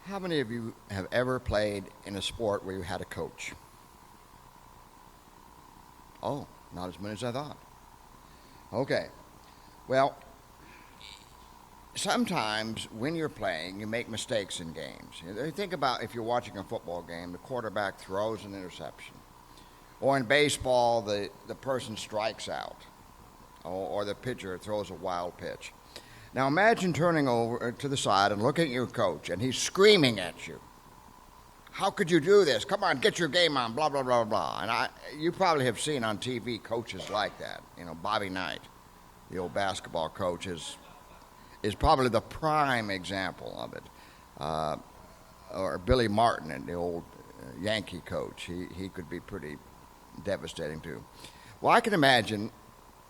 How many of you have ever played in a sport where you had a coach? Oh, not as many as I thought. Okay. Well, sometimes when you're playing, you make mistakes in games. Think about if you're watching a football game, the quarterback throws an interception. Or in baseball, the person strikes out. Or the pitcher throws a wild pitch. Now imagine turning over to the side and looking at your coach, and he's screaming at you. How could you do this? Come on, get your game on, blah, blah, blah, blah. And you probably have seen on TV coaches like that. Bobby Knight, the old basketball coach, is probably the prime example of it. Or Billy Martin, the old Yankee coach. He could be pretty devastating too. Well, I can imagine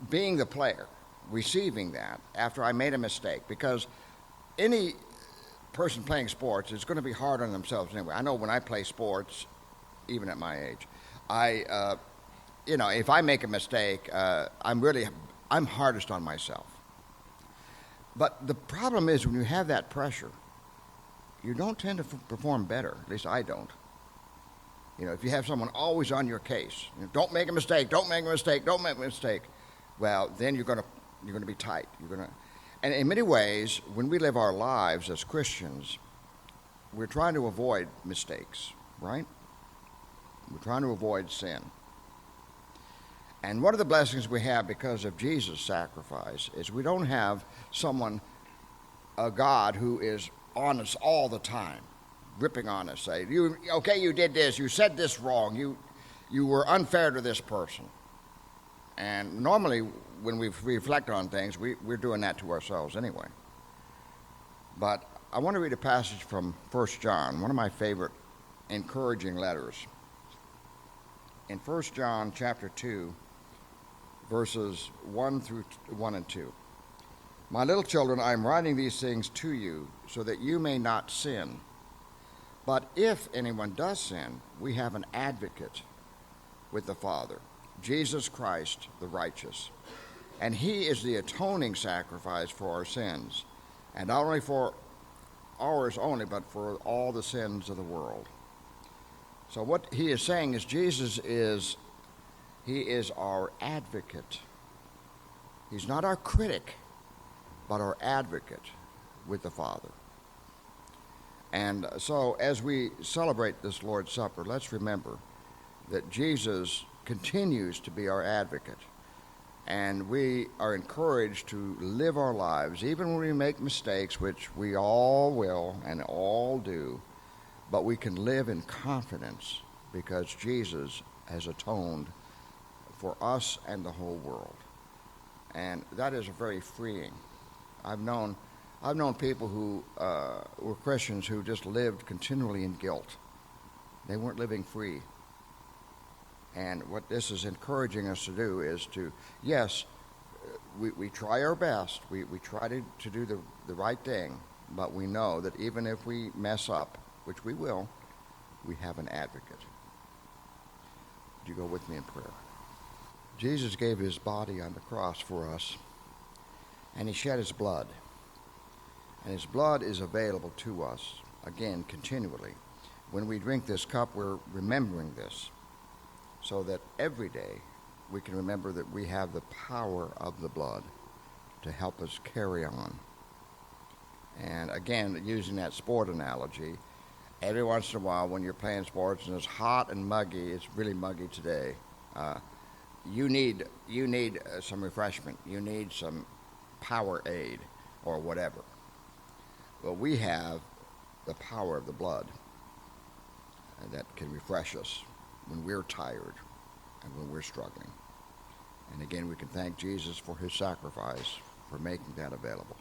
being the player, receiving that after I made a mistake, because any person playing sports is going to be hard on themselves anyway. I know when I play sports, even at my age, if I make a mistake, I'm hardest on myself. But the problem is when you have that pressure, you don't tend to perform better. At least I don't. If you have someone always on your case, don't make a mistake, don't make a mistake, don't make a mistake. Well, then you're going to be tight. And in many ways, when we live our lives as Christians, we're trying to avoid mistakes, right? We're trying to avoid sin. And one of the blessings we have because of Jesus' sacrifice is we don't have a God who is on us all the time, ripping on us, say, you did this, you said this wrong, you were unfair to this person. And normally, when we reflect on things, we're doing that to ourselves anyway. But I want to read a passage from 1 John, one of my favorite encouraging letters. In 1 John chapter 2, verses 1 and 2. My little children, I am writing these things to you so that you may not sin. But if anyone does sin, we have an advocate with the Father, Jesus Christ the righteous. And he is the atoning sacrifice for our sins, and not only for ours only, but for all the sins of the world. So what he is saying is he is our advocate. He's not our critic, but our advocate with the Father. And so as we celebrate this Lord's Supper, let's remember that Jesus continues to be our advocate. And we are encouraged to live our lives, even when we make mistakes, which we all will and all do, but we can live in confidence because Jesus has atoned for us and the whole world. And that is very freeing. I've known people who were Christians who just lived continually in guilt. They weren't living free. And what this is encouraging us to do is to, yes, we try our best. We try to do the right thing, but we know that even if we mess up, which we will, we have an advocate. Would you go with me in prayer? Jesus gave his body on the cross for us, and he shed his blood. And his blood is available to us, again, continually. When we drink this cup, we're remembering this, so that every day we can remember that we have the power of the blood to help us carry on. And again, using that sport analogy, every once in a while when you're playing sports and it's hot and muggy, it's really muggy today, you need some refreshment. You need some power aid or whatever. Well, we have the power of the blood that can refresh us when we're tired and when we're struggling. And again, we can thank Jesus for his sacrifice for making that available.